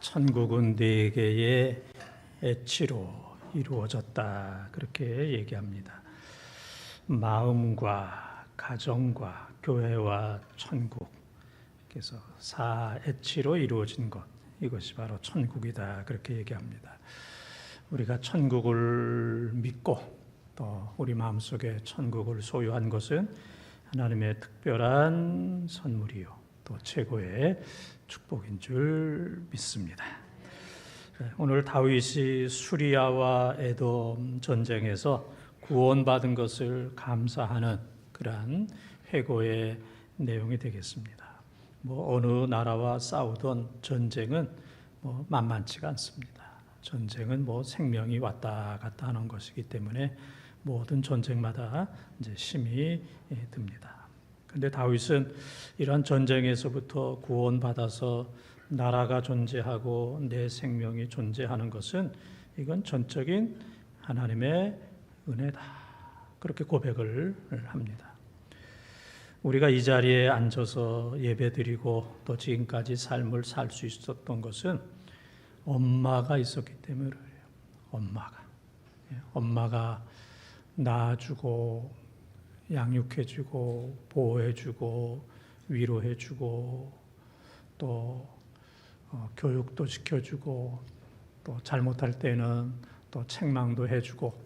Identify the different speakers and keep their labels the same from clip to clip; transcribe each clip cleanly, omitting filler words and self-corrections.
Speaker 1: 천국은 네 개의 애치로 이루어졌다, 그렇게 얘기합니다. 마음과 가정과 교회와 천국, 그래서 사애치로 이루어진 것, 이것이 바로 천국이다, 그렇게 얘기합니다. 우리가 천국을 믿고 또 우리 마음속에 천국을 소유한 것은 하나님의 특별한 선물이요 또 최고의 축복인 줄 믿습니다. 오늘 다윗이 수리아와 에돔 전쟁에서 구원받은 것을 감사하는 그러한 회고의 내용이 되겠습니다. 어느 나라와 싸우던 전쟁은 만만치가 않습니다. 전쟁은 생명이 왔다 갔다 하는 것이기 때문에 모든 전쟁마다 이제 힘이 듭니다. 그런데 다윗은 이러한 전쟁에서부터 구원받아서 나라가 존재하고 내 생명이 존재하는 것은 이건 전적인 하나님의 은혜다, 그렇게 고백을 합니다. 우리가 이 자리에 앉아서 예배드리고 또 지금까지 삶을 살 수 있었던 것은 엄마가 있었기 때문에 그래요. 엄마가 낳아주고 양육해주고 보호해주고 위로해주고 또 교육도 시켜주고 또 잘못할 때는 또 책망도 해주고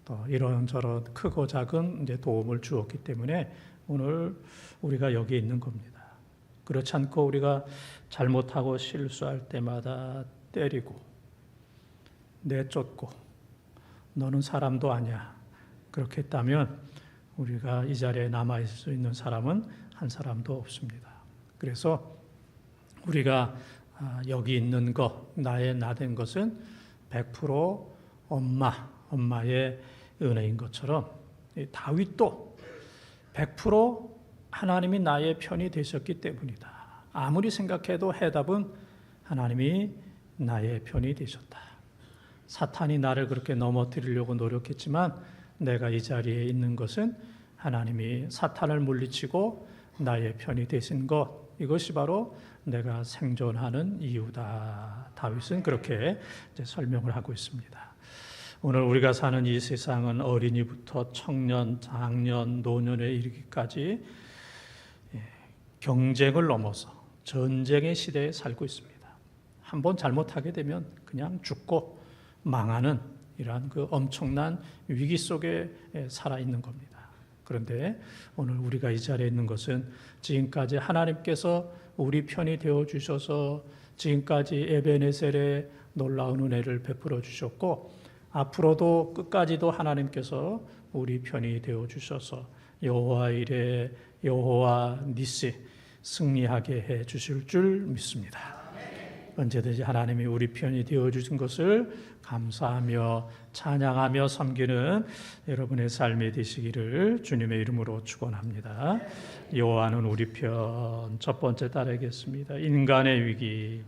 Speaker 1: 또 이런저런 크고 작은 이제 도움을 주었기 때문에 오늘 우리가 여기 있는 겁니다. 그렇지 않고 우리가 잘못하고 실수할 때마다 때리고 내쫓고 너는 사람도 아니야, 그렇게 했다면 우리가 이 자리에 남아있을 수 있는 사람은 한 사람도 없습니다. 그래서 우리가 여기 있는 것, 나의 나된 것은 100% 엄마의 은혜인 것처럼 다윗도 100% 하나님이 나의 편이 되셨기 때문이다. 아무리 생각해도 해답은 하나님이 나의 편이 되셨다. 사탄이 나를 그렇게 넘어뜨리려고 노력했지만 내가 이 자리에 있는 것은 하나님이 사탄을 물리치고 나의 편이 되신 것, 이것이 바로 내가 생존하는 이유다. 다윗은 그렇게 이제 설명을 하고 있습니다. 오늘 우리가 사는 이 세상은 어린이부터 청년, 장년, 노년에 이르기까지 경쟁을 넘어서 전쟁의 시대에 살고 있습니다. 한번 잘못하게 되면 그냥 죽고 망하는 이러한 그 엄청난 위기 속에 살아있는 겁니다. 그런데 오늘 우리가 이 자리에 있는 것은 지금까지 하나님께서 우리 편이 되어주셔서 지금까지 에베네셀의 놀라운 은혜를 베풀어 주셨고 앞으로도 끝까지도 하나님께서 우리 편이 되어주셔서 여호와 이레 여호와 니시 승리하게 해 주실 줄 믿습니다. 언제든지 하나님이 우리 편이 되어주신 것을 감사하며 찬양하며 섬기는 여러분의 삶이 되시기를 주님의 이름으로 축원합니다. 여호와는 우리 편, 첫 번째 따르겠습니다. 인간의 위기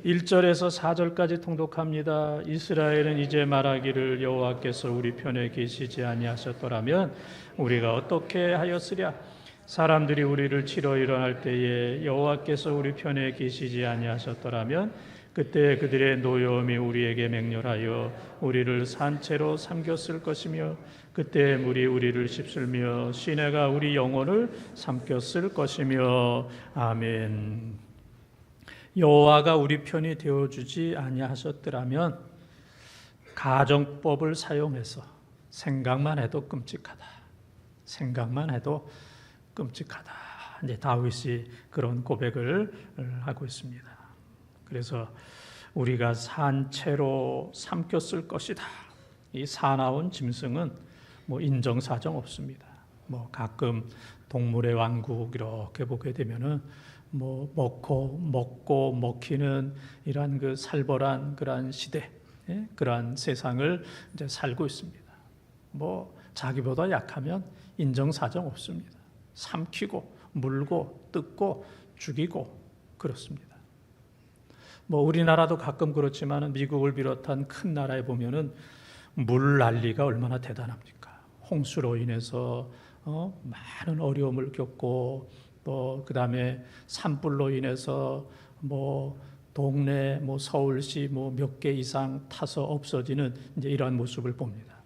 Speaker 1: 1절에서 4절까지 통독합니다. 이스라엘은 이제 말하기를 여호와께서 우리 편에 계시지 아니하셨더라면 우리가 어떻게 하였으랴. 사람들이 우리를 치러 일어날 때에 여호와께서 우리 편에 계시지 아니하셨더라면 그때 그들의 노여움이 우리에게 맹렬하여 우리를 산채로 삼켰을 것이며 그때 물이 우리를 휩쓸며 시내가 우리 영혼을 삼켰을 것이며. 아멘. 여호와가 우리 편이 되어주지 아니하셨더라면 가정법을 사용해서 생각만 해도 끔찍하다. 이제 다윗이 그런 고백을 하고 있습니다. 그래서 우리가 산채로 삼켰을 것이다. 이 사나운 짐승은 인정사정 없습니다. 가끔 동물의 왕국 이렇게 보게 되면은 먹고 먹히는 이러한 그 살벌한 그러한 시대, 그러한 세상을 이제 살고 있습니다. 자기보다 약하면 인정사정 없습니다. 삼키고 물고 뜯고 죽이고 그렇습니다. 우리나라도 가끔 그렇지만 미국을 비롯한 큰 나라에 보면은 물 난리가 얼마나 대단합니까? 홍수로 인해서 많은 어려움을 겪고 또 그다음에 산불로 인해서 동네 서울시 몇 개 이상 타서 없어지는 이제 이러한 모습을 봅니다.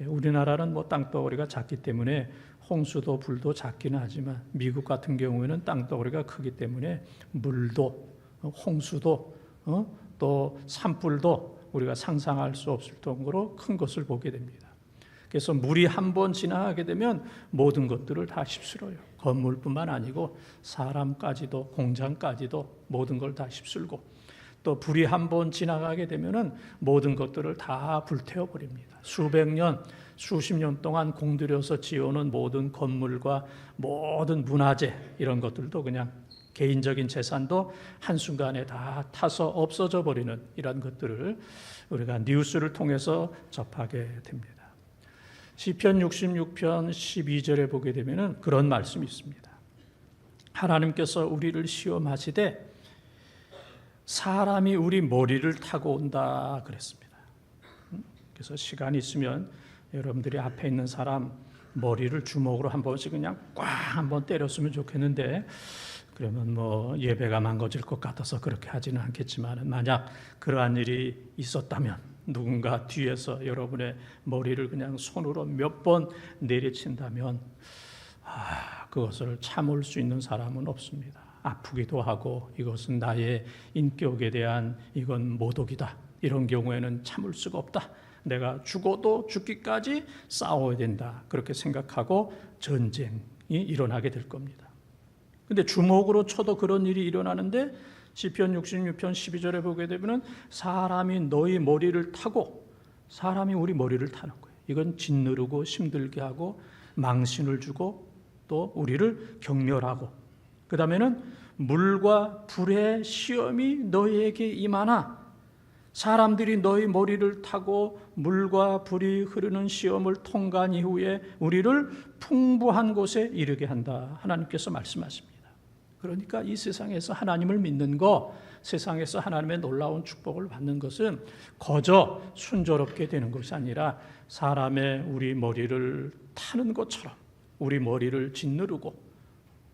Speaker 1: 우리나라는 땅덩어리가 작기 때문에 홍수도 불도 작기는 하지만 미국 같은 경우에는 땅덩어리가 크기 때문에 물도 홍수도 또 산불도 우리가 상상할 수 없을 정도로 큰 것을 보게 됩니다. 그래서 물이 한 번 지나가게 되면 모든 것들을 다 휩쓸어요. 건물뿐만 아니고 사람까지도 공장까지도 모든 걸 다 휩쓸고, 또 불이 한 번 지나가게 되면은 모든 것들을 다 불태워 버립니다. 수백 년, 수십 년 동안 공들여서 지어놓은 모든 건물과 모든 문화재 이런 것들도 그냥 개인적인 재산도 한순간에 다 타서 없어져 버리는 이런 것들을 우리가 뉴스를 통해서 접하게 됩니다. 시편 66편 12절에 보게 되면은 그런 말씀이 있습니다. 하나님께서 우리를 시험하시되 사람이 우리 머리를 타고 온다 그랬습니다. 그래서 시간이 있으면 여러분들이 앞에 있는 사람 머리를 주먹으로 한 번씩 그냥 꽉 한번 때렸으면 좋겠는데, 그러면 예배가 망가질 것 같아서 그렇게 하지는 않겠지만, 만약 그러한 일이 있었다면 누군가 뒤에서 여러분의 머리를 그냥 손으로 몇 번 내리친다면 그것을 참을 수 있는 사람은 없습니다. 아프기도 하고 이것은 나의 인격에 대한 이건 모독이다, 이런 경우에는 참을 수가 없다, 내가 죽어도 죽기까지 싸워야 된다, 그렇게 생각하고 전쟁이 일어나게 될 겁니다. 근데 주먹으로 쳐도 그런 일이 일어나는데 시편 66편 12절에 보게 되면 사람이 너희 머리를 타고, 사람이 우리 머리를 타는 거예요. 이건 짓누르고 힘들게 하고 망신을 주고 또 우리를 경멸하고, 그 다음에는 물과 불의 시험이 너희에게 임하나, 사람들이 너희 머리를 타고 물과 불이 흐르는 시험을 통과한 이후에 우리를 풍부한 곳에 이르게 한다, 하나님께서 말씀하십니다. 그러니까 이 세상에서 하나님을 믿는 것, 세상에서 하나님의 놀라운 축복을 받는 것은 거저 순조롭게 되는 것이 아니라 사람의 우리 머리를 타는 것처럼 우리 머리를 짓누르고,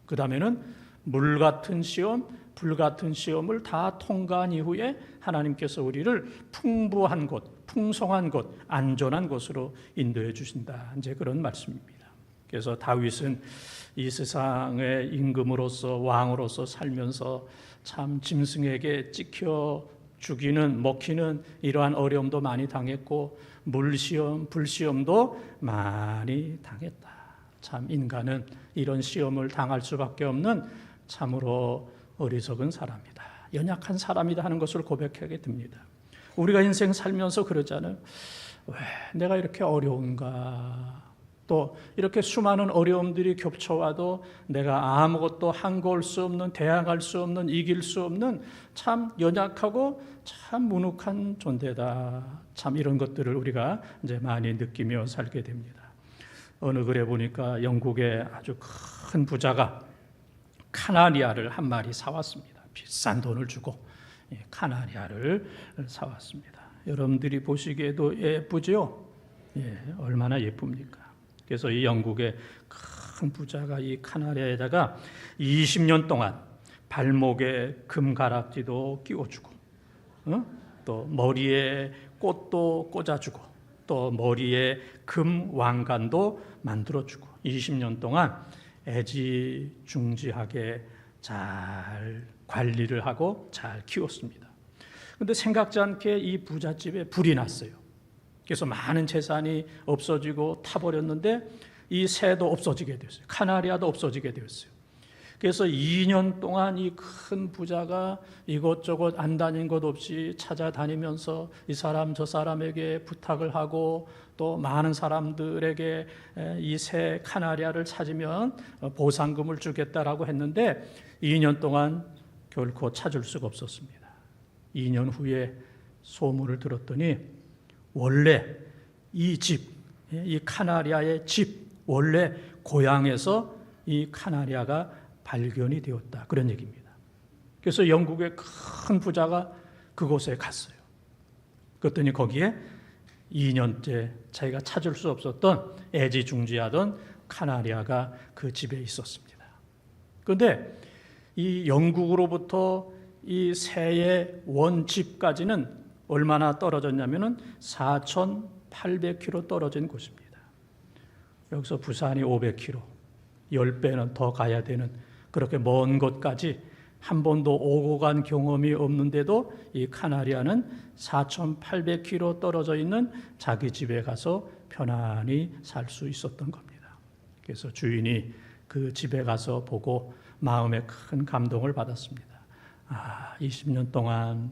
Speaker 1: 그 다음에는 물 같은 시험, 불 같은 시험을 다 통과한 이후에 하나님께서 우리를 풍부한 곳, 풍성한 곳, 안전한 곳으로 인도해 주신다, 이제 그런 말씀입니다. 그래서 다윗은 이 세상의 임금으로서 왕으로서 살면서 참 짐승에게 찍혀 죽이는, 먹히는 이러한 어려움도 많이 당했고 물시험, 불시험도 많이 당했다. 참 인간은 이런 시험을 당할 수밖에 없는 참으로 어리석은 사람이다, 연약한 사람이다 하는 것을 고백하게 됩니다. 우리가 인생 살면서 그러잖아요. 왜 내가 이렇게 어려운가? 또 이렇게 수많은 어려움들이 겹쳐와도 내가 아무것도 한거올 수 없는, 대항할 수 없는, 이길 수 없는 참 연약하고 참 무능한 존재다. 참 이런 것들을 우리가 이제 많이 느끼며 살게 됩니다. 어느 글에 보니까 영국의 아주 큰 부자가 카나리아를 한 마리 사왔습니다. 비싼 돈을 주고 카나리아를 사왔습니다. 여러분들이 보시기에도 예쁘죠? 얼마나 예쁩니까? 그래서 이 영국의 큰 부자가 이 카나리아에다가 20년 동안 발목에 금가락지도 끼워주고, 또 머리에 꽃도 꽂아주고, 또 머리에 금 왕관도 만들어주고 20년 동안 애지중지하게 잘 관리를 하고 잘 키웠습니다. 그런데 생각지 않게 이 부잣집에 불이 났어요. 그래서 많은 재산이 없어지고 타버렸는데 이 새도 없어지게 됐어요. 카나리아도 없어지게 되었어요. 그래서 2년 동안 이 큰 부자가 이것저것 안 다닌 것 없이 찾아다니면서 이 사람 저 사람에게 부탁을 하고 또 많은 사람들에게 이 새 카나리아를 찾으면 보상금을 주겠다라고 했는데 2년 동안 결코 찾을 수가 없었습니다. 2년 후에 소문을 들었더니 원래 이 집, 이 카나리아의 집, 원래 고향에서 이 카나리아가 발견이 되었다, 그런 얘기입니다. 그래서 영국의 큰 부자가 그곳에 갔어요. 그랬더니 거기에 2년째 자기가 찾을 수 없었던 애지중지하던 카나리아가 그 집에 있었습니다. 그런데 이 영국으로부터 이 세의 원집까지는 얼마나 떨어졌냐면은 4,800km 떨어진 곳입니다. 여기서 부산이 500km, 10배는 더 가야 되는 그렇게 먼 곳까지 한 번도 오고 간 경험이 없는데도 이 카나리아는 4,800km 떨어져 있는 자기 집에 가서 편안히 살 수 있었던 겁니다. 그래서 주인이 그 집에 가서 보고 마음에 큰 감동을 받았습니다. 20년 동안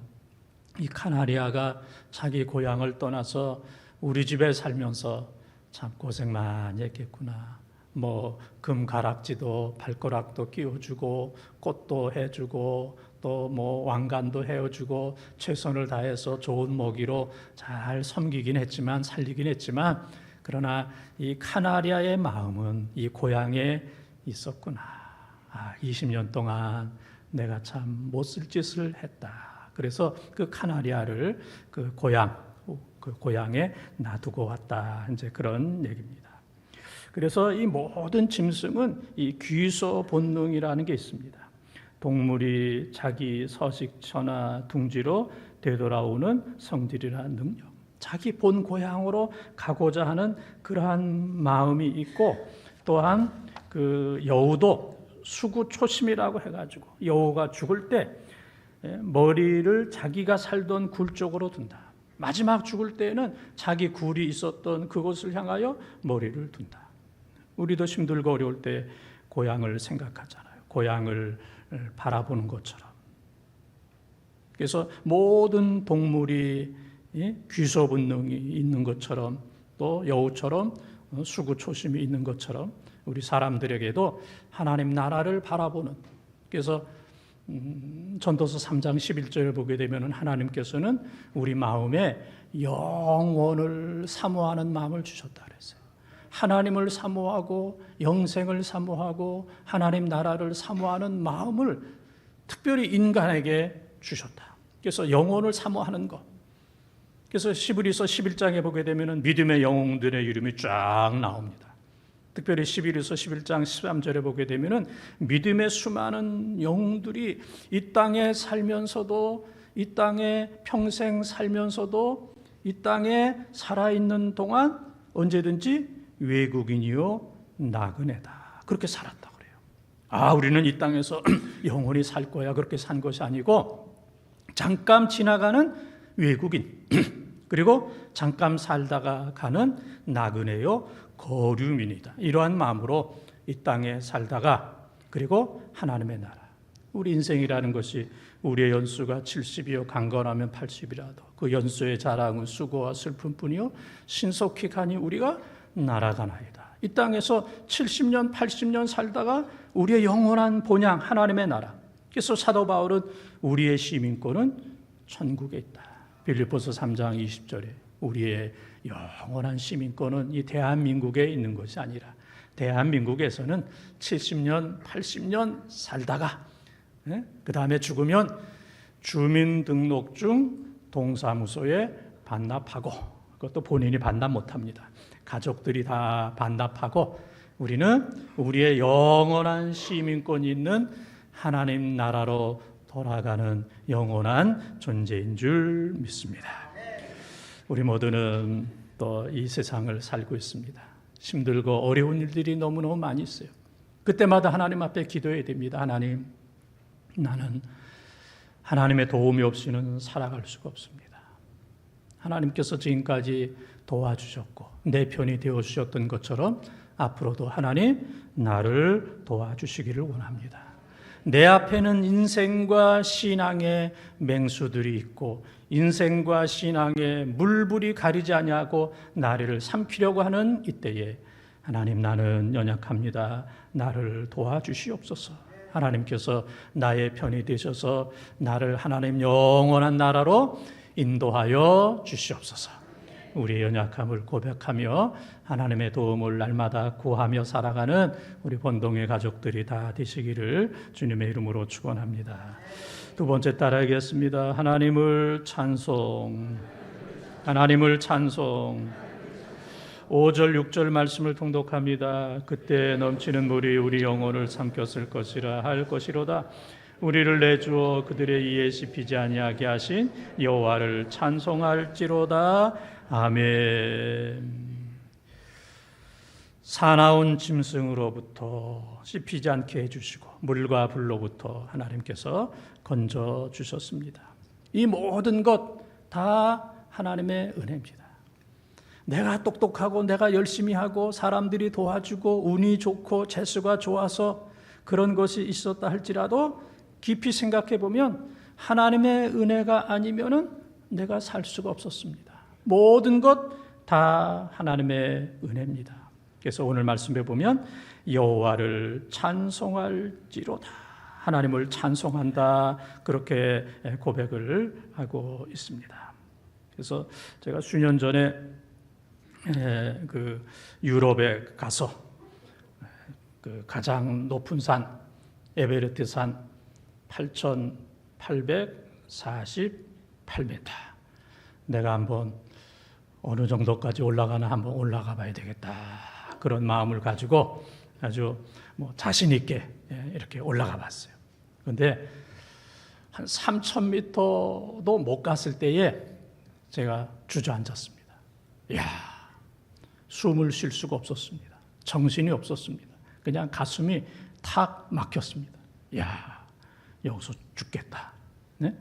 Speaker 1: 이 카나리아가 자기 고향을 떠나서 우리 집에 살면서 참 고생 많이 했겠구나. 뭐 금가락지도 발가락도 끼워주고 꽃도 해주고 또 뭐 왕관도 해주고 최선을 다해서 좋은 먹이로 잘 섬기긴 했지만 살리긴 했지만 그러나 이 카나리아의 마음은 이 고향에 있었구나. 20년 동안 내가 참 못쓸 짓을 했다. 그래서 그 카나리아를 그 고향에 놔두고 왔다. 이제 그런 얘기입니다. 그래서 이 모든 짐승은 이 귀소 본능이라는 게 있습니다. 동물이 자기 서식처나 둥지로 되돌아오는 성질이라는 능력, 자기 본 고향으로 가고자 하는 그러한 마음이 있고, 또한 그 여우도 수구초심이라고 해가지고 여우가 죽을 때 머리를 자기가 살던 굴 쪽으로 둔다. 마지막 죽을 때에는 자기 굴이 있었던 그곳을 향하여 머리를 둔다. 우리도 힘들고 어려울 때 고향을 생각하잖아요. 고향을 바라보는 것처럼. 그래서 모든 동물이 귀소 본능이 있는 것처럼 또 여우처럼 수구초심이 있는 것처럼 우리 사람들에게도 하나님 나라를 바라보는, 그래서 전도서 3장 11절을 보게 되면 하나님께서는 우리 마음에 영원을 사모하는 마음을 주셨다 그랬어요. 하나님을 사모하고 영생을 사모하고 하나님 나라를 사모하는 마음을 특별히 인간에게 주셨다. 그래서 영혼을 사모하는 것. 그래서 히브리서 11장에 보게 되면 믿음의 영웅들의 이름이 쫙 나옵니다. 특별히 히브리서 11장 13절에 보게 되면 믿음의 수많은 영웅들이 이 땅에 살면서도, 이 땅에 평생 살면서도, 이 땅에 살아있는 동안 언제든지 외국인이요 나그네다 그렇게 살았다고 그래요. 우리는 이 땅에서 영원히 살 거야 그렇게 산 것이 아니고 잠깐 지나가는 외국인 그리고 잠깐 살다가 가는 나그네요 거류민이다. 이러한 마음으로 이 땅에 살다가 그리고 하나님의 나라, 우리 인생이라는 것이 우리의 연수가 70이요 강건하면 80이라도 그 연수의 자랑은 수고와 슬픔뿐이요 신속히 가니 우리가 날아가나이다. 이 땅에서 70년 80년 살다가 우리의 영원한 본향 하나님의 나라. 그래서 사도 바울은 우리의 시민권은 천국에 있다. 빌립보서 3장 20절에 우리의 영원한 시민권은 이 대한민국에 있는 것이 아니라 대한민국에서는 70년 80년 살다가 그 다음에 죽으면 주민등록증 동사무소에 반납하고, 그것도 본인이 반납 못합니다. 가족들이 다 반납하고 우리는 우리의 영원한 시민권이 있는 하나님 나라로 돌아가는 영원한 존재인 줄 믿습니다. 우리 모두는 또 이 세상을 살고 있습니다. 힘들고 어려운 일들이 너무너무 많이 있어요. 그때마다 하나님 앞에 기도해야 됩니다. 하나님, 나는 하나님의 도움이 없이는 살아갈 수가 없습니다. 하나님께서 지금까지 도와주셨고 내 편이 되어주셨던 것처럼 앞으로도 하나님 나를 도와주시기를 원합니다. 내 앞에는 인생과 신앙의 맹수들이 있고 인생과 신앙의 물불이 가리지 아니하고 나를 삼키려고 하는 이때에 하나님, 나는 연약합니다. 나를 도와주시옵소서. 하나님께서 나의 편이 되셔서 나를 하나님 영원한 나라로 인도하여 주시옵소서. 우리의 연약함을 고백하며 하나님의 도움을 날마다 구하며 살아가는 우리 본동의 가족들이 다 되시기를 주님의 이름으로 축원합니다. 두 번째 따라하겠습니다. 하나님을 찬송, 하나님을 찬송. 5절 6절 말씀을 통독합니다. 그때 넘치는 물이 우리 영혼을 삼켰을 것이라 할 것이로다. 우리를 내주어 그들의 이에 씹히지 아니하게 하신 여호와를 찬송할지로다. 아멘. 사나운 짐승으로부터 씹히지 않게 해주시고 물과 불로부터 하나님께서 건져 주셨습니다. 이 모든 것 다 하나님의 은혜입니다. 내가 똑똑하고 내가 열심히 하고 사람들이 도와주고 운이 좋고 재수가 좋아서 그런 것이 있었다 할지라도 깊이 생각해 보면 하나님의 은혜가 아니면은 내가 살 수가 없었습니다. 모든 것 다 하나님의 은혜입니다. 그래서 오늘 말씀해 보면 여호와를 찬송할지로다. 하나님을 찬송한다. 그렇게 고백을 하고 있습니다. 그래서 제가 수년 전에 그 유럽에 가서 그 가장 높은 산 에베레스트 산 8,848m. 내가 한번 어느 정도까지 올라가나 한번 올라가 봐야 되겠다. 그런 마음을 가지고 아주 자신 있게 이렇게 올라가 봤어요. 그런데 한 3,000m도 못 갔을 때에 제가 주저앉았습니다. 이야, 숨을 쉴 수가 없었습니다. 정신이 없었습니다. 그냥 가슴이 탁 막혔습니다. 이야, 여기서 죽겠다. 네?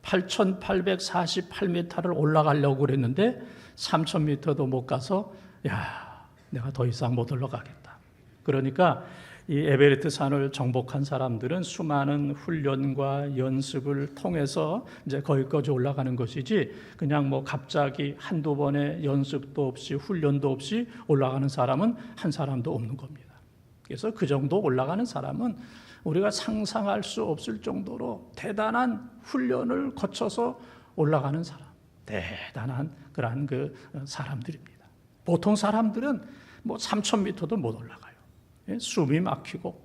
Speaker 1: 8,848m를 올라가려고 그랬는데 3,000m도 못 가서 야, 내가 더 이상 못 올라가겠다. 그러니까 이 에베레스트 산을 정복한 사람들은 수많은 훈련과 연습을 통해서 이제 거기까지 올라가는 것이지 그냥 갑자기 한두 번의 연습도 없이 훈련도 없이 올라가는 사람은 한 사람도 없는 겁니다. 그래서 그 정도 올라가는 사람은 우리가 상상할 수 없을 정도로 대단한 훈련을 거쳐서 올라가는 사람, 대단한 그러한 그 사람들입니다. 보통 사람들은 3,000m도 못 올라가요. 숨이 막히고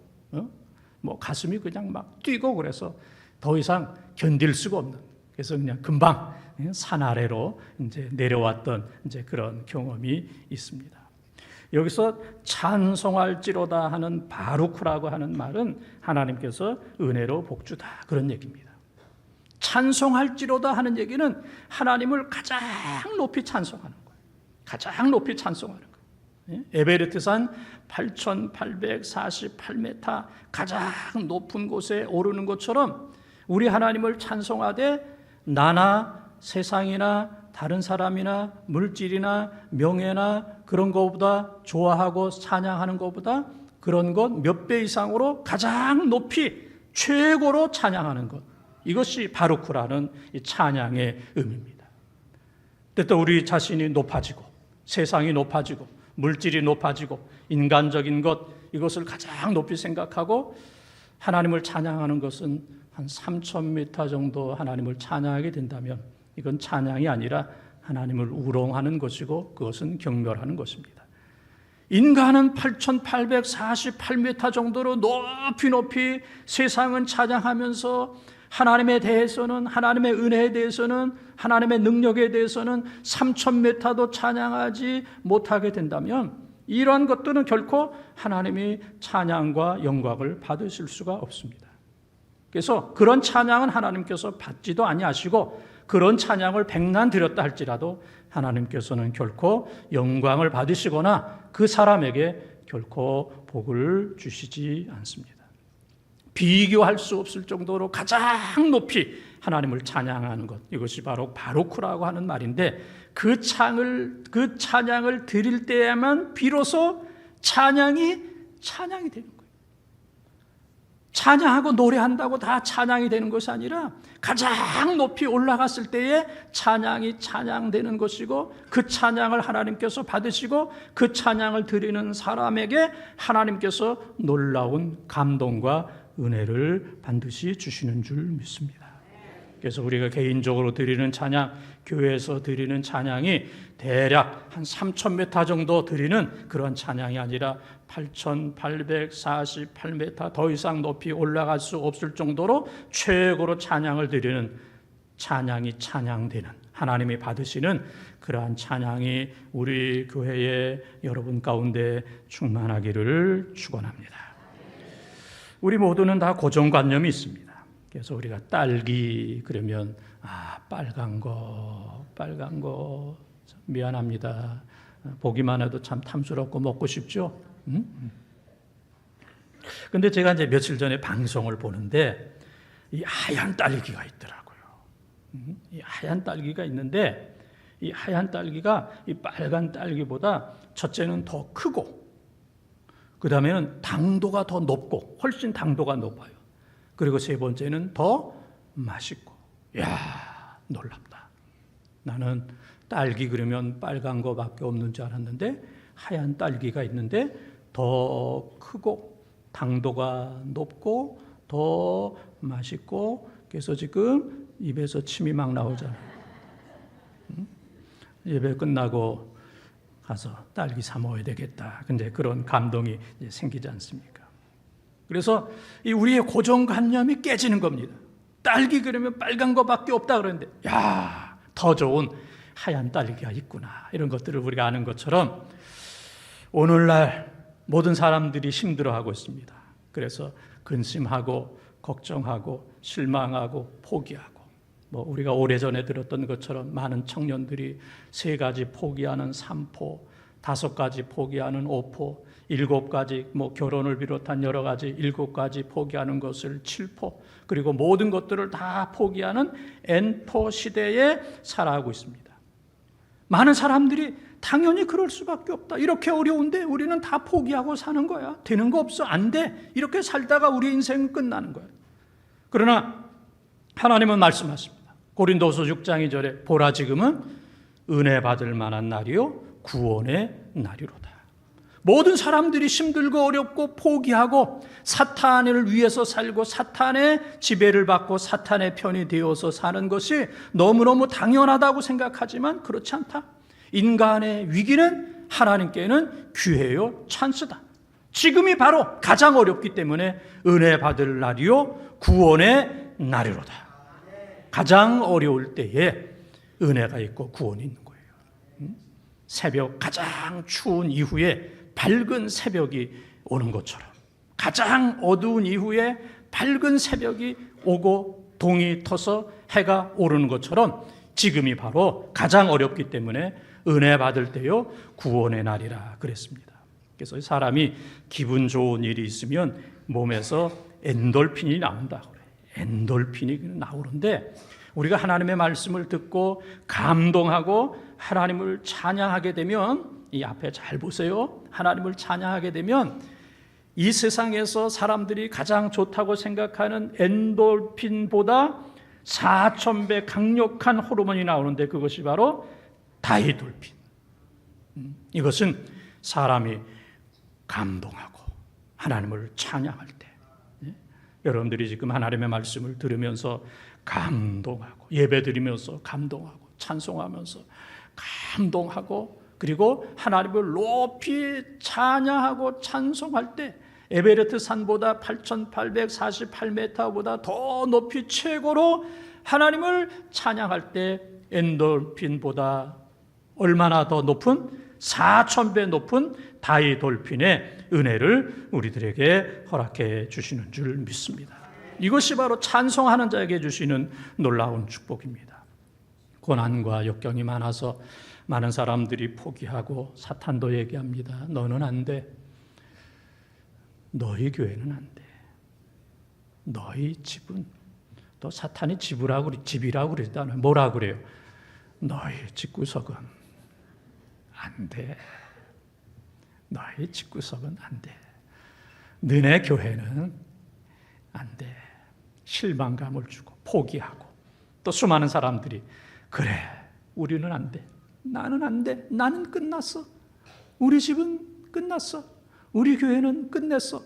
Speaker 1: 가슴이 그냥 막 뛰고 그래서 더 이상 견딜 수가 없는. 그래서 그냥 금방 산 아래로 이제 내려왔던 이제 그런 경험이 있습니다. 여기서 찬송할지로다 하는 바루크라고 하는 말은 하나님께서 은혜로 복주다 그런 얘기입니다. 찬송할지로다 하는 얘기는 하나님을 가장 높이 찬송하는 거예요. 가장 높이 찬송하는 거예요. 에베레스트 산 8,848m 가장 높은 곳에 오르는 것처럼 우리 하나님을 찬송하되 나나 세상이나 다른 사람이나 물질이나 명예나 그런 것보다 좋아하고 찬양하는 것보다 그런 것 몇 배 이상으로 가장 높이 최고로 찬양하는 것, 이것이 바루크라는 이 찬양의 의미입니다. 또 우리 자신이 높아지고 세상이 높아지고 물질이 높아지고 인간적인 것, 이것을 가장 높이 생각하고 하나님을 찬양하는 것은 한 3,000m 정도 하나님을 찬양하게 된다면 이건 찬양이 아니라 하나님을 우롱하는 것이고 그것은 경멸하는 것입니다. 인간은 8,848m 정도로 높이 세상은 찬양하면서 하나님에 대해서는, 하나님의 은혜에 대해서는, 하나님의 능력에 대해서는 3,000m도 찬양하지 못하게 된다면 이러한 것들은 결코 하나님이 찬양과 영광을 받으실 수가 없습니다. 그래서 그런 찬양은 하나님께서 받지도 아니하시고 그런 찬양을 백난 드렸다 할지라도 하나님께서는 결코 영광을 받으시거나 그 사람에게 결코 복을 주시지 않습니다. 비교할 수 없을 정도로 가장 높이 하나님을 찬양하는 것, 이것이 바로 바루크라고 하는 말인데 그 찬양을 드릴 때에만 비로소 찬양이 되는 거예요. 찬양하고 노래한다고 다 찬양이 되는 것이 아니라 가장 높이 올라갔을 때에 찬양이 찬양되는 것이고 그 찬양을 하나님께서 받으시고 그 찬양을 드리는 사람에게 하나님께서 놀라운 감동과 은혜를 반드시 주시는 줄 믿습니다. 그래서 우리가 개인적으로 드리는 찬양, 교회에서 드리는 찬양이 대략 한 3,000m 정도 드리는 그런 찬양이 아니라 8,848m 더 이상 높이 올라갈 수 없을 정도로 최고로 찬양을 드리는 찬양이 찬양되는, 하나님이 받으시는 그러한 찬양이 우리 교회의 여러분 가운데 충만하기를 축원합니다. 우리 모두는 다 고정관념이 있습니다. 그래서 우리가 딸기 그러면 빨간 거 미안합니다. 보기만 해도 참 탐스럽고 먹고 싶죠. 근데 제가 이제 며칠 전에 방송을 보는데 이 하얀 딸기가 있더라고요. 이 하얀 딸기가 있는데 이 하얀 딸기가 이 빨간 딸기보다 첫째는 더 크고 그 다음에는 당도가 더 높고 훨씬 당도가 높아요. 그리고 세 번째는 더 맛있고. 이야, 놀랍다. 나는 딸기 그러면 빨간 거밖에 없는 줄 알았는데 하얀 딸기가 있는데 더 크고 당도가 높고 더 맛있고, 그래서 지금 입에서 침이 막 나오잖아요. 예배 끝나고 가서 딸기 사 먹어야 되겠다. 근데 그런 감동이 이제 생기지 않습니까? 그래서 이 우리의 고정관념이 깨지는 겁니다. 딸기 그러면 빨간 거밖에 없다 그러는데 야, 더 좋은 하얀 딸기가 있구나. 이런 것들을 우리가 아는 것처럼 오늘날 모든 사람들이 힘들어하고 있습니다. 그래서 근심하고 걱정하고 실망하고 포기하고, 우리가 오래전에 들었던 것처럼 많은 청년들이 3가지 포기하는 3포, 5가지 포기하는 5포, 7가지 결혼을 비롯한 여러 가지 7가지 포기하는 것을 7포, 그리고 모든 것들을 다 포기하는 N포 시대에 살아가고 있습니다. 많은 사람들이 당연히 그럴 수밖에 없다. 이렇게 어려운데 우리는 다 포기하고 사는 거야. 되는 거 없어. 안 돼. 이렇게 살다가 우리 인생은 끝나는 거야. 그러나 하나님은 말씀하십니다. 고린도서 6장 2절에 보라 지금은 은혜 받을 만한 날이요 구원의 날이로다. 모든 사람들이 힘들고 어렵고 포기하고 사탄을 위해서 살고 사탄의 지배를 받고 사탄의 편이 되어서 사는 것이 너무너무 당연하다고 생각하지만 그렇지 않다. 인간의 위기는 하나님께는 기회요 찬스다. 지금이 바로 가장 어렵기 때문에 은혜 받을 날이요 구원의 날이로다. 가장 어려울 때에 은혜가 있고 구원이 있는 거예요. 새벽 가장 추운 이후에 밝은 새벽이 오는 것처럼, 가장 어두운 이후에 밝은 새벽이 오고 동이 터서 해가 오르는 것처럼 지금이 바로 가장 어렵기 때문에 은혜 받을 때요 구원의 날이라 그랬습니다. 그래서 사람이 기분 좋은 일이 있으면 몸에서 엔돌핀이 나온다 그래요. 엔돌핀이 나오는데 우리가 하나님의 말씀을 듣고 감동하고 하나님을 찬양하게 되면, 이 앞에 잘 보세요. 하나님을 찬양하게 되면 이 세상에서 사람들이 가장 좋다고 생각하는 엔돌핀보다 4000배 강력한 호르몬이 나오는데 그것이 바로 다이돌핀. 이것은 사람이 감동하고 하나님을 찬양할 때, 여러분들이 지금 하나님의 말씀을 들으면서 감동하고 예배드리면서 감동하고 찬송하면서 감동하고 그리고 하나님을 높이 찬양하고 찬송할 때 에베레트 산보다 8848m보다 더 높이 최고로 하나님을 찬양할 때 엔돌핀보다 얼마나 더 높은 4000배 높은 다이돌핀의 은혜를 우리들에게 허락해 주시는 줄 믿습니다. 이것이 바로 찬송하는 자에게 주시는 놀라운 축복입니다. 고난과 역경이 많아서 많은 사람들이 포기하고 사탄도 얘기합니다. 너는 안 돼. 너희 교회는 안 돼. 너희 집은, 또 사탄이 집이라고 그러잖아요. 뭐라 그래요? 너희 집구석은 안 돼. 너희 집구석은 안 돼. 너네 교회는 안 돼. 실망감을 주고 포기하고, 또 수많은 사람들이 그래, 우리는 안 돼. 나는 안 돼. 나는 끝났어. 우리 집은 끝났어. 우리 교회는 끝났어.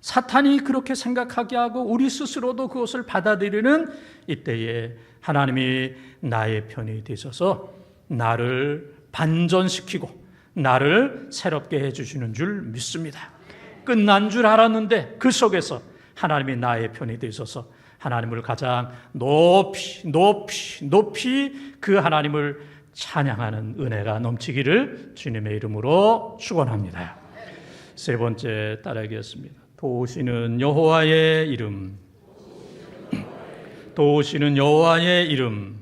Speaker 1: 사탄이 그렇게 생각하게 하고 우리 스스로도 그것을 받아들이는 이때에 하나님이 나의 편이 되셔서 나를 반전시키고 나를 새롭게 해주시는 줄 믿습니다. 끝난 줄 알았는데 그 속에서 하나님이 나의 편이 되셔서 하나님을 가장 높이 높이 높이 그 하나님을 찬양하는 은혜가 넘치기를 주님의 이름으로 축원합니다. 세 번째 따라하겠습니다. 도우시는 여호와의 이름, 도우시는 여호와의 이름.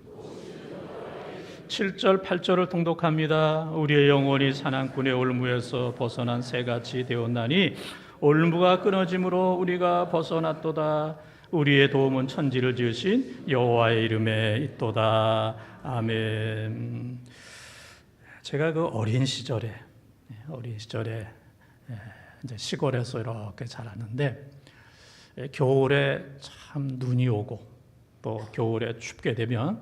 Speaker 1: 7절 8절을 통독합니다. 우리의 영혼이 사냥꾼의 올무에서 벗어난 새같이 되었나니 올무가 끊어짐으로 우리가 벗어났도다. 우리의 도움은 천지를 지으신 여호와의 이름에 있도다. 아멘. 제가 그 어린 시절에 이제 시골에서 이렇게 자랐는데 겨울에 참 눈이 오고 또 겨울에 춥게 되면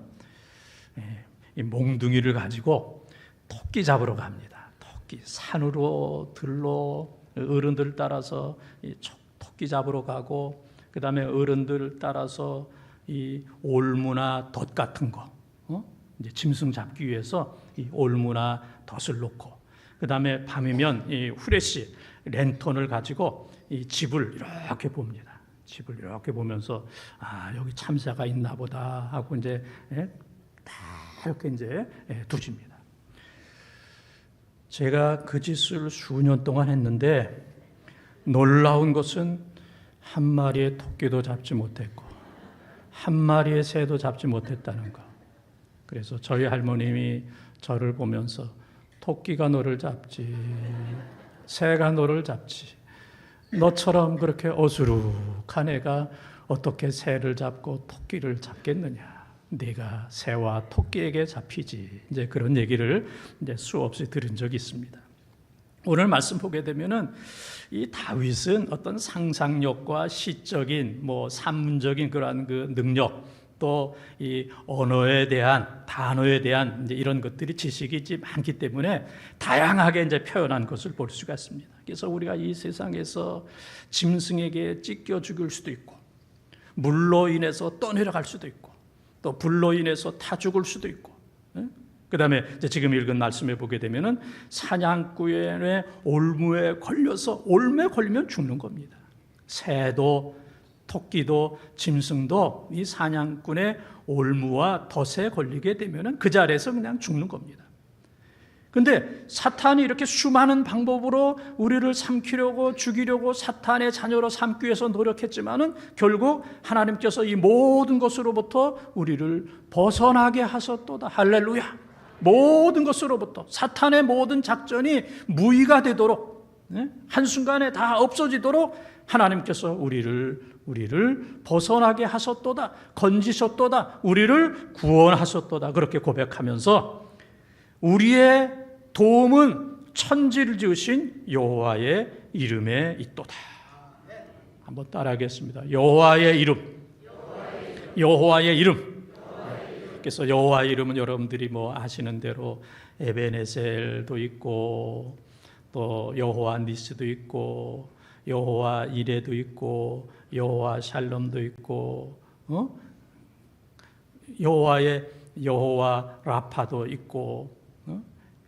Speaker 1: 이 몽둥이를 가지고 토끼 잡으러 갑니다. 토끼 산으로 들로 어른들 따라서 이 토끼 잡으러 가고 그 다음에 어른들 따라서 이 올무나 덫 같은 거 이제 짐승 잡기 위해서 이 올무나 덫을 놓고 그 다음에 밤이면 이 후레쉬 랜턴을 가지고 이 집을 이렇게 봅니다. 집을 이렇게 보면서 아 여기 참새가 있나 보다 하고 이제 다 이렇게 이제 두집니다. 제가 그 짓을 수년 동안 했는데 놀라운 것은 한 마리의 토끼도 잡지 못했고 한 마리의 새도 잡지 못했다는 거. 그래서 저희 할머님이 저를 보면서 토끼가 너를 잡지 새가 너를 잡지 너처럼 그렇게 어수룩한 애가 어떻게 새를 잡고 토끼를 잡겠느냐. 네가 새와 토끼에게 잡히지. 이제 그런 얘기를 이제 수없이 들은 적이 있습니다. 오늘 말씀 보게 되면은 이 다윗은 어떤 상상력과 시적인 산문적인 그러한 그 능력 또 이 언어에 대한 단어에 대한 이제 이런 것들이 지식이 많기 때문에 다양하게 이제 표현한 것을 볼 수가 있습니다. 그래서 우리가 이 세상에서 짐승에게 찢겨 죽일 수도 있고 물로 인해서 떠내려갈 수도 있고 또 불로 인해서 타 죽을 수도 있고 그 다음에 지금 읽은 말씀에 보게 되면은 사냥꾼의 올무에 걸려서 올무에 걸리면 죽는 겁니다. 새도 토끼도 짐승도 이 사냥꾼의 올무와 덫에 걸리게 되면은 그 자리에서 그냥 죽는 겁니다. 근데 사탄이 이렇게 수많은 방법으로 우리를 삼키려고 죽이려고 사탄의 자녀로 삼기 위해서 노력했지만은 결국 하나님께서 이 모든 것으로부터 우리를 벗어나게 하셨도다. 할렐루야. 모든 것으로부터 사탄의 모든 작전이 무의가 되도록 한순간에 다 없어지도록 하나님께서 우리를 벗어나게 하셨도다. 건지셨도다. 우리를 구원하셨도다. 그렇게 고백하면서 우리의 도움은 천지를 지으신 여호와의 이름에 있도다. 한번 따라하겠습니다. 여호와의 이름. 여호와의 이름. 그래서 여호와의 이름은 여러분들이 아시는 대로 에베네셀도 있고 또 여호와 니스도 있고 여호와 이레도 있고 여호와 샬롬도 있고 여호와 라파도 있고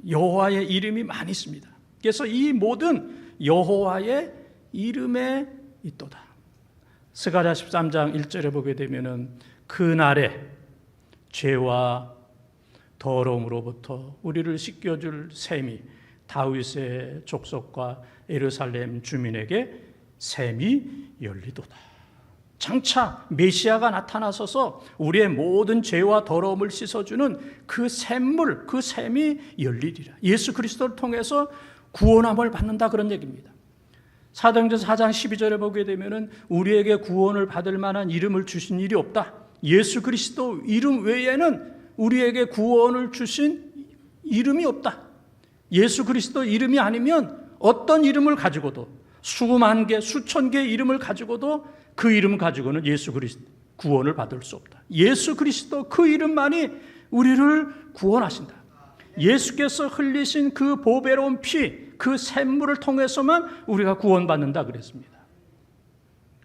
Speaker 1: 여호와의 이름이 많이 있습니다. 그래서 이 모든 여호와의 이름에 있도다. 스가랴 13장 1절에 보게 되면은 그 날에 죄와 더러움으로부터 우리를 씻겨줄 셈이 다윗의 족속과 예루살렘 주민에게 셈이 열리도다. 장차 메시아가 나타나셔서 우리의 모든 죄와 더러움을 씻어주는 그 샘물, 그 셈이 열리리라. 예수 그리스도를 통해서 구원함을 받는다 그런 얘기입니다. 사도행전 4장 12절에 보게 되면은 우리에게 구원을 받을 만한 이름을 주신 일이 없다. 예수 그리스도 이름 외에는 우리에게 구원을 주신 이름이 없다. 예수 그리스도 이름이 아니면 어떤 이름을 가지고도 수만 개, 수천 개의 이름을 가지고도 그 이름 가지고는 예수 그리스도 구원을 받을 수 없다. 예수 그리스도 그 이름만이 우리를 구원하신다. 예수께서 흘리신 그 보배로운 피, 그 샘물을 통해서만 우리가 구원받는다 그랬습니다.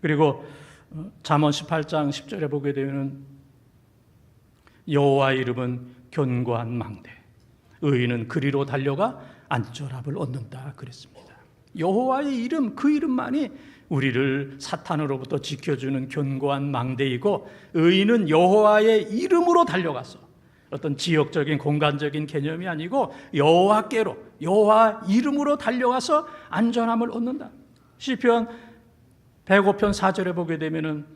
Speaker 1: 그리고 잠언 18장 10절에 보게 되면 여호와의 이름은 견고한 망대, 의인은 그리로 달려가 안전함을 얻는다 그랬습니다. 여호와의 이름, 그 이름만이 우리를 사탄으로부터 지켜주는 견고한 망대이고, 의인은 여호와의 이름으로 달려가서 어떤 지역적인 공간적인 개념이 아니고 여호와께로, 여호와 이름으로 달려가서 안전함을 얻는다. 시편 105편 4절에 보게 되면은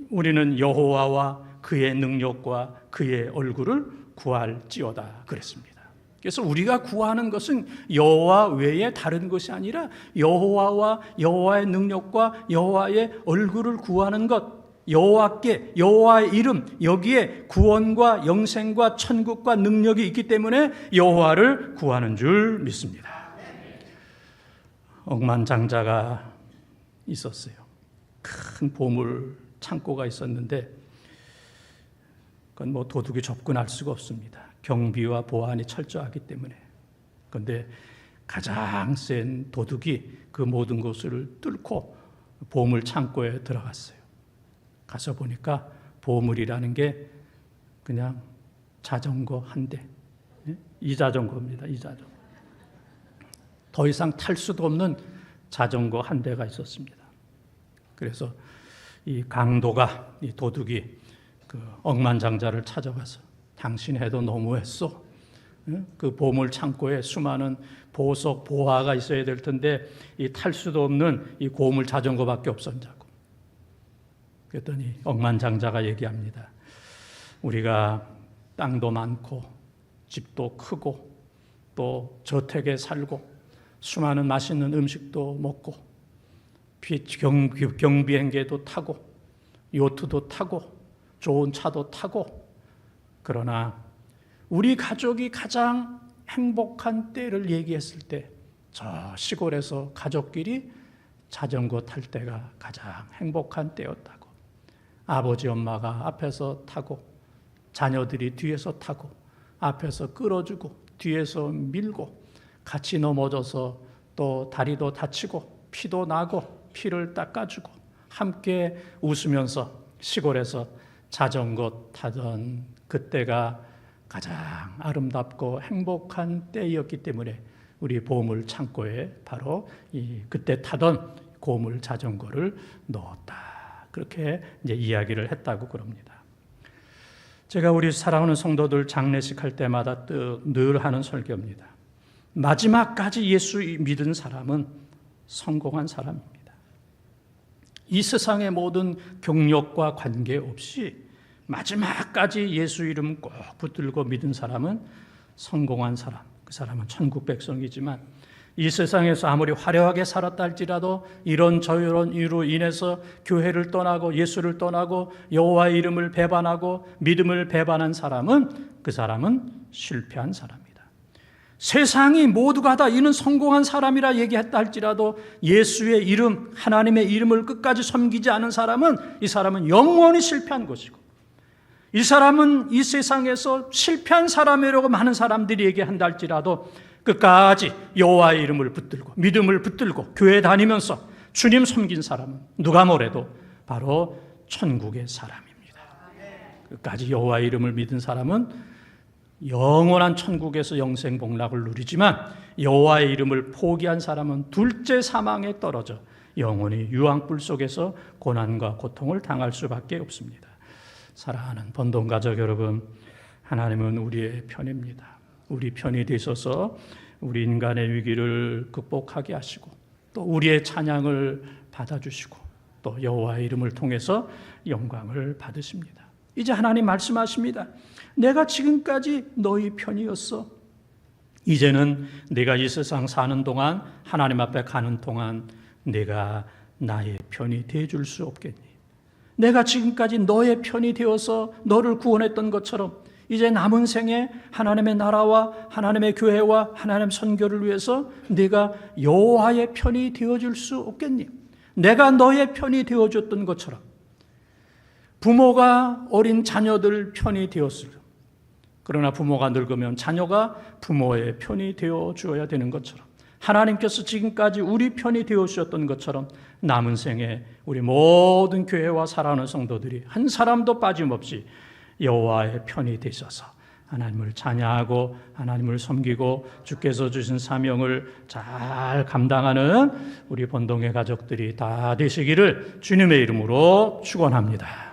Speaker 1: 우리는 여호와와 그의 능력과 그의 얼굴을 구할지어다 그랬습니다. 그래서 우리가 구하는 것은 여호와 외에 다른 것이 아니라 여호와와 여호와의 능력과 여호와의 얼굴을 구하는 것, 여호와께, 여호와의 이름, 여기에 구원과 영생과 천국과 능력이 있기 때문에 여호와를 구하는 줄 믿습니다. 억만장자가 있었어요. 큰 보물 창고가 있었는데 그건 뭐 도둑이 접근할 수가 없습니다. 경비와 보안이 철저하기 때문에. 그런데 가장 센 도둑이 그 모든 것을 뚫고 보물 창고에 들어갔어요. 가서 보니까 보물이라는 게 그냥 자전거 한 대, 이자전거입니다. 이자전거. 더 이상 탈 수도 없는 자전거 한 대가 있었습니다. 그래서 이 강도가, 이 도둑이 그 억만장자를 찾아가서 당신 해도 너무했어. 그 보물 창고에 수많은 보석, 보화가 있어야 될 텐데 이 탈 수도 없는 이 고물 자전거밖에 없었냐고. 그랬더니 억만장자가 얘기합니다. 우리가 땅도 많고 집도 크고 또 저택에 살고 수많은 맛있는 음식도 먹고 경비행기도 타고 요트도 타고 좋은 차도 타고, 그러나 우리 가족이 가장 행복한 때를 얘기했을 때 저 시골에서 가족끼리 자전거 탈 때가 가장 행복한 때였다고. 아버지 엄마가 앞에서 타고 자녀들이 뒤에서 타고 앞에서 끌어주고 뒤에서 밀고 같이 넘어져서 또 다리도 다치고 피도 나고 피를 닦아주고 함께 웃으면서 시골에서 자전거 타던 그때가 가장 아름답고 행복한 때였기 때문에 우리 보물 창고에 바로 그때 타던 고물 자전거를 넣었다. 그렇게 이제 이야기를 했다고 그럽니다. 제가 우리 사랑하는 성도들 장례식 할 때마다 늘 하는 설교입니다. 마지막까지 예수 믿은 사람은 성공한 사람입니다. 이 세상의 모든 경력과 관계없이 마지막까지 예수 이름 꼭 붙들고 믿은 사람은 성공한 사람, 그 사람은 천국 백성이지만 이 세상에서 아무리 화려하게 살았다 할지라도 이런저런 이유로 인해서 교회를 떠나고 예수를 떠나고 여호와의 이름을 배반하고 믿음을 배반한 사람은 그 사람은 실패한 사람입니다. 세상이 모두가 다 이는 성공한 사람이라 얘기했다 할지라도 예수의 이름, 하나님의 이름을 끝까지 섬기지 않은 사람은 이 사람은 영원히 실패한 것이고, 이 사람은 이 세상에서 실패한 사람이라고 많은 사람들이 얘기한다 할지라도 끝까지 여호와의 이름을 붙들고 믿음을 붙들고 교회 다니면서 주님 섬긴 사람은 누가 뭐래도 바로 천국의 사람입니다. 끝까지 여호와의 이름을 믿은 사람은 영원한 천국에서 영생 복락을 누리지만 여호와의 이름을 포기한 사람은 둘째 사망에 떨어져 영원히 유황불 속에서 고난과 고통을 당할 수밖에 없습니다. 사랑하는 번동 가족 여러분, 하나님은 우리의 편입니다. 우리 편이 되셔서 우리 인간의 위기를 극복하게 하시고 또 우리의 찬양을 받아주시고 또 여호와의 이름을 통해서 영광을 받으십니다. 이제 하나님 말씀하십니다. 내가 지금까지 너희 편이었어. 이제는 내가 이 세상 사는 동안 하나님 앞에 가는 동안 내가 나의 편이 되어줄 수 없겠니? 내가 지금까지 너의 편이 되어서 너를 구원했던 것처럼 이제 남은 생에 하나님의 나라와 하나님의 교회와 하나님의 선교를 위해서 네가 여호와의 편이 되어줄 수 없겠니? 내가 너의 편이 되어줬던 것처럼 부모가 어린 자녀들 편이 되었을, 그러나 부모가 늙으면 자녀가 부모의 편이 되어주어야 되는 것처럼 하나님께서 지금까지 우리 편이 되어주셨던 것처럼 남은 생에 우리 모든 교회와 사랑하는 성도들이 한 사람도 빠짐없이 여호와의 편이 되셔서 하나님을 찬양하고 하나님을 섬기고 주께서 주신 사명을 잘 감당하는 우리 본동의 가족들이 다 되시기를 주님의 이름으로 축원합니다.